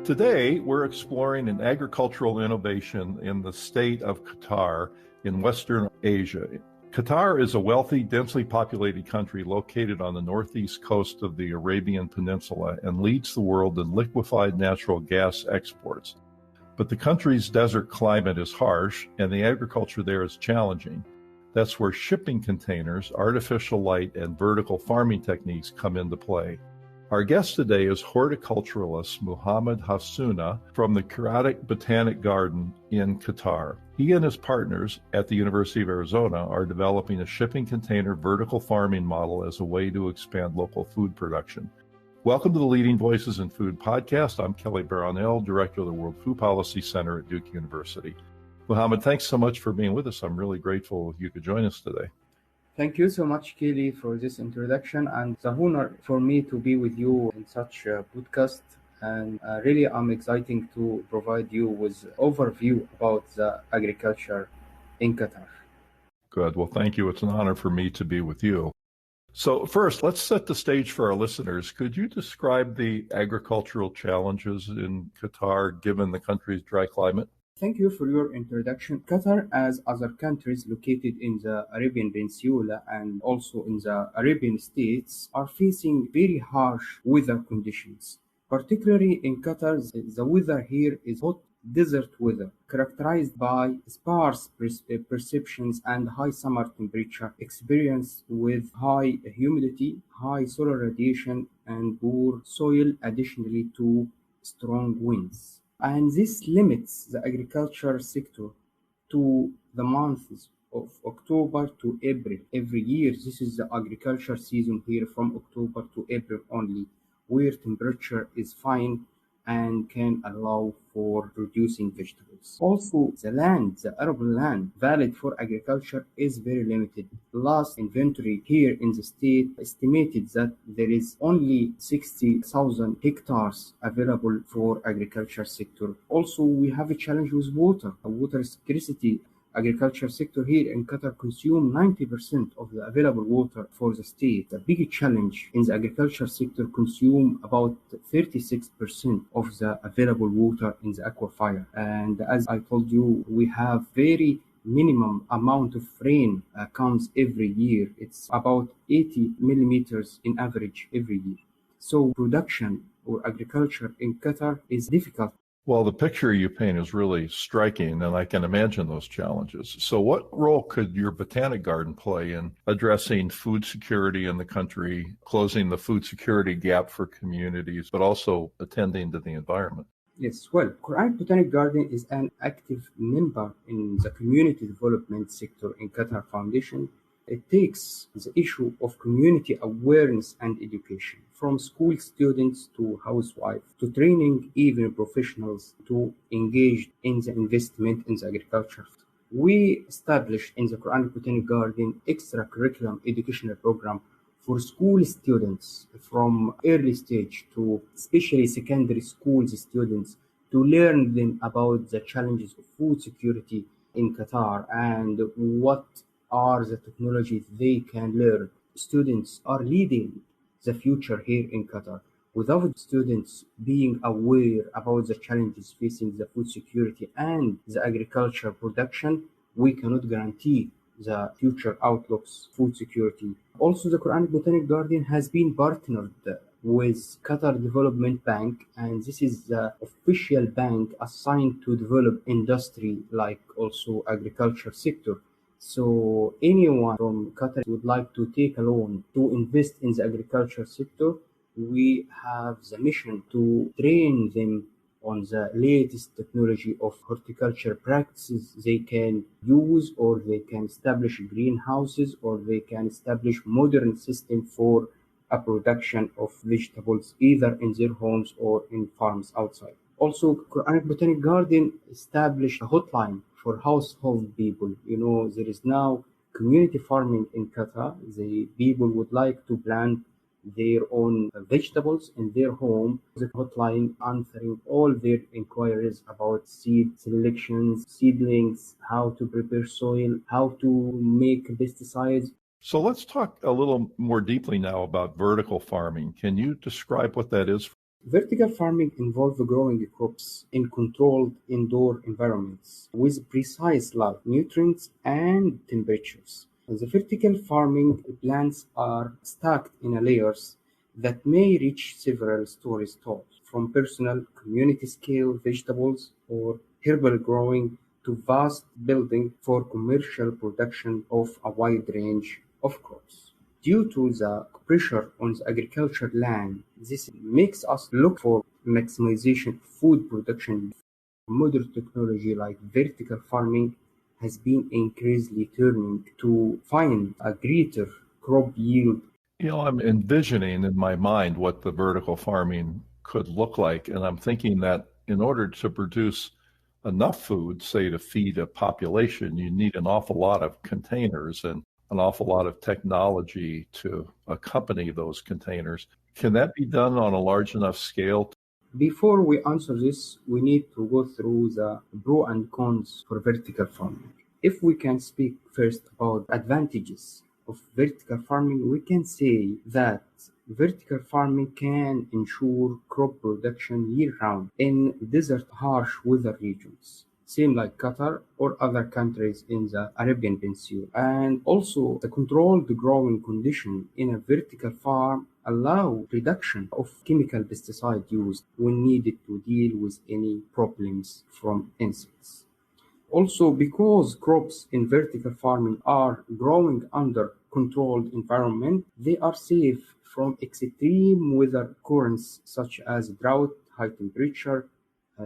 Today, we're exploring an agricultural innovation in the state of Qatar in Western Asia. Qatar is a wealthy, densely populated country located on the northeast coast of the Arabian Peninsula and leads the world in liquefied natural gas exports. But the country's desert climate is harsh and the agriculture there is challenging. That's where shipping containers, artificial light, and vertical farming techniques come into play. Our guest today is horticulturalist Mohamed Hassouna from the Qur-anic Botanic Garden in Qatar. He and his partners at the University of Arizona are developing a shipping container vertical farming model as a way to expand local food production. Welcome to the Leading Voices in Food podcast. I'm Kelly Baronell, Director of the World Food Policy Center at Duke University. Mohamed, thanks so much for being with us. I'm really grateful you could join us today. Thank you so much, Kelly, for this introduction, and it's an honor for me to be with you in such a podcast. And really, I'm excited to provide you with overview about the agriculture in Qatar. Good. Well, thank you. It's an honor for me to be with you. So first, let's set the stage for our listeners. Could you describe the agricultural challenges in Qatar, given the country's dry climate? Thank you for your introduction. Qatar, as other countries located in the Arabian Peninsula and also in the Arabian states, are facing very harsh weather conditions. Particularly in Qatar, the weather here is hot desert weather, characterized by sparse perceptions and high summer temperature, experienced with high humidity, high solar radiation, and poor soil, additionally to strong winds. And this limits the agriculture sector to the months of October to April. Every year, this is the agriculture season here from October to April only, where temperature is fine and can allow for producing vegetables. Also, the land, the arable land valid for agriculture is very limited. Last inventory here in the state estimated that there is only 60,000 hectares available for agriculture sector. Also, we have a challenge with water, a water scarcity. Agriculture sector here in Qatar consume 90% of the available water for the state. The big challenge in the agriculture sector consume about 36% of the available water in the aquifer. And as I told you, we have very minimum amount of rain comes every year. It's about 80 millimeters in average every year. So production or agriculture in Qatar is difficult. Well, the picture you paint is really striking, and I can imagine those challenges. So what role could your botanic garden play in addressing food security in the country, closing the food security gap for communities, but also attending to the environment? Yes, well, Qur-anic Botanic Garden is an active member in the community development sector in Qatar Foundation. It takes the issue of community awareness and education, from school students to housewives, to training even professionals to engage in the investment in the agriculture. We established in the Qur-anic Botanic Garden extracurriculum educational program for school students from early stage to especially secondary school students to learn them about the challenges of food security in Qatar and what are the technologies they can learn. Students are leading the future here in Qatar. Without students being aware about the challenges facing the food security and the agriculture production, we cannot guarantee the future outlooks food security. Also, the Qur-anic Botanic Garden has been partnered with Qatar Development Bank, and this is the official bank assigned to develop industry like also agriculture sector. So anyone from Qatar would like to take a loan to invest in the agriculture sector, we have the mission to train them on the latest technology of horticulture practices they can use, or they can establish greenhouses, or they can establish modern system for a production of vegetables either in their homes or in farms outside. Also, Qur-anic Botanic Garden established a hotline for household people. You know, there is now community farming in Qatar. The people would like to plant their own vegetables in their home. The hotline answering all their inquiries about seed selections, seedlings, how to prepare soil, how to make pesticides. So let's talk a little more deeply now about vertical farming. Can you describe what that is? Vertical farming involves growing crops in controlled indoor environments with precise light, nutrients, and temperatures. The vertical farming plants are stacked in layers that may reach several stories tall, from personal, community scale vegetables or herbal growing to vast building for commercial production of a wide range of crops. Due to the pressure on the agricultural land, this makes us look for maximization of food production. Modern technology like vertical farming has been increasingly turning to find a greater crop yield. I'm envisioning in my mind what the vertical farming could look like. And I'm thinking that in order to produce enough food, say to feed a population, you need an awful lot of containers and an awful lot of technology to accompany those containers. Can that be done on a large enough scale? Before we answer this, we need to go through the pro and cons for vertical farming. If we can speak first about advantages of vertical farming, we can say that vertical farming can ensure crop production year-round in desert harsh weather regions, same like Qatar or other countries in the Arabian Peninsula. And also the controlled growing condition in a vertical farm allow reduction of chemical pesticide use when needed to deal with any problems from insects. Also, because crops in vertical farming are growing under controlled environment, they are safe from extreme weather currents such as drought, high temperature,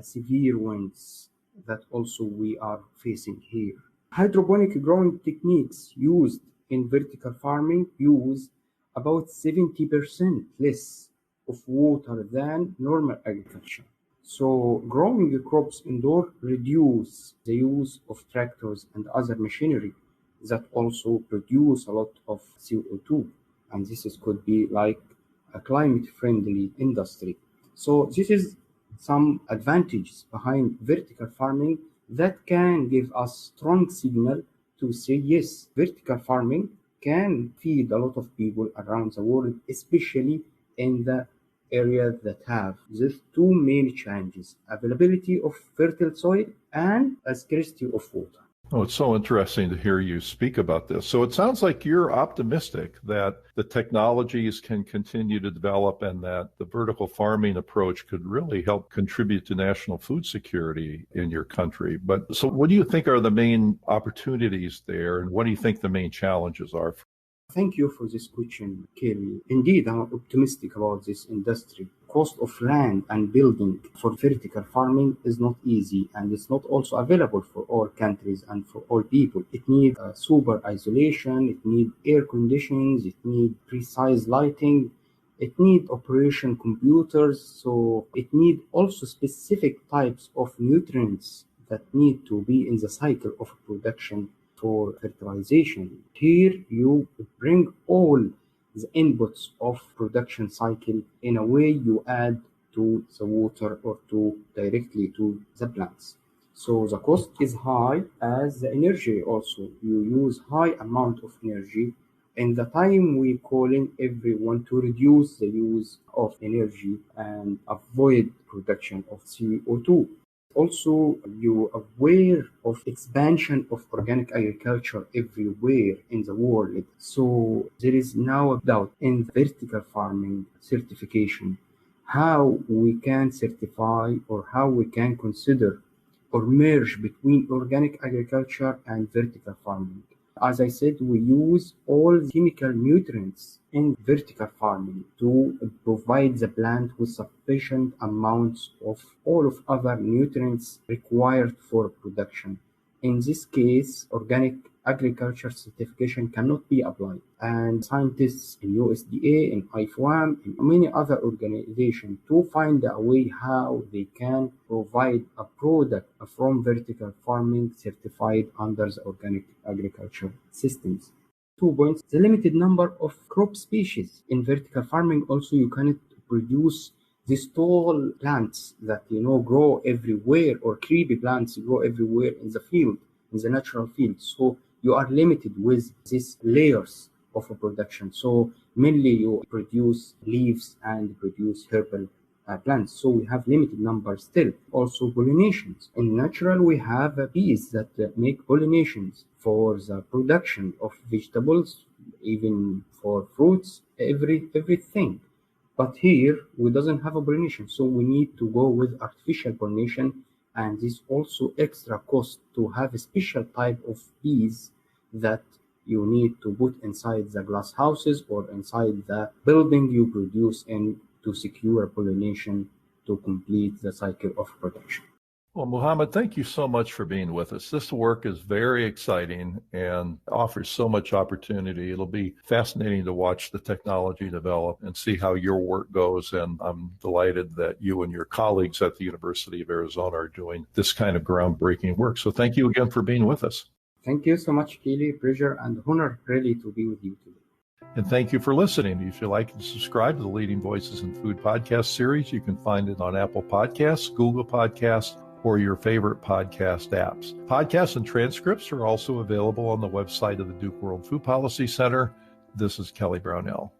severe winds that also we are facing here. Hydroponic growing techniques used in vertical farming use about 70% less of water than normal agriculture. So growing crops indoor reduce the use of tractors and other machinery that also produce a lot of CO2. And could be like a climate friendly industry. So this is some advantages behind vertical farming that can give us strong signal to say yes, vertical farming can feed a lot of people around the world, especially in the areas that have these two main challenges: availability of fertile soil and a scarcity of water. Oh, it's so interesting to hear you speak about this. So it sounds like you're optimistic that the technologies can continue to develop and that the vertical farming approach could really help contribute to national food security in your country. But so what do you think are the main opportunities there, and what do you think the main challenges are? Thank you for this question, Kelly. Indeed, I'm optimistic about this industry. Cost of land and building for vertical farming is not easy, and it's not also available for all countries and for all people. It needs super isolation, it needs air conditions, it needs precise lighting, it needs operation computers, so it needs also specific types of nutrients that need to be in the cycle of production for fertilization. Here you bring all the inputs of production cycle in a way you add to the water or to directly to the plants. So the cost is high as the energy also. You use high amount of energy. In the time we calling everyone to reduce the use of energy and avoid production of CO2. Also, you are aware of expansion of organic agriculture everywhere in the world. So there is now a doubt in vertical farming certification, how we can certify or how we can consider or merge between organic agriculture and vertical farming. As I said, we use all chemical nutrients in vertical farming to provide the plant with sufficient amounts of all of other nutrients required for production. In this case, organic agriculture certification cannot be applied, and scientists in USDA, in IFOAM, and many other organizations to find a way how they can provide a product from vertical farming certified under the organic agriculture systems. 2 points: the limited number of crop species in vertical farming. Also, you cannot produce these tall plants that grow everywhere, or creepy plants grow everywhere in the field, in the natural field. So you are limited with these layers of a production. So mainly you produce leaves and produce herbal plants. So we have limited numbers still. Also pollinations. In natural, we have bees that make pollinations for the production of vegetables, even for fruits, everything. But here we doesn't have a pollination, so we need to go with artificial pollination, and this also extra cost to have a special type of bees that you need to put inside the glass houses or inside the building you produce in to secure pollination to complete the cycle of production. Well, Mohamed, thank you so much for being with us. This work is very exciting and offers so much opportunity. It'll be fascinating to watch the technology develop and see how your work goes. And I'm delighted that you and your colleagues at the University of Arizona are doing this kind of groundbreaking work. So thank you again for being with us. Thank you so much, Keely. Pleasure and honor really to be with you today. And thank you for listening. If you'd like to subscribe to the Leading Voices in Food podcast series, you can find it on Apple Podcasts, Google Podcasts, or your favorite podcast apps. Podcasts and transcripts are also available on the website of the Duke World Food Policy Center. This is Kelly Brownell.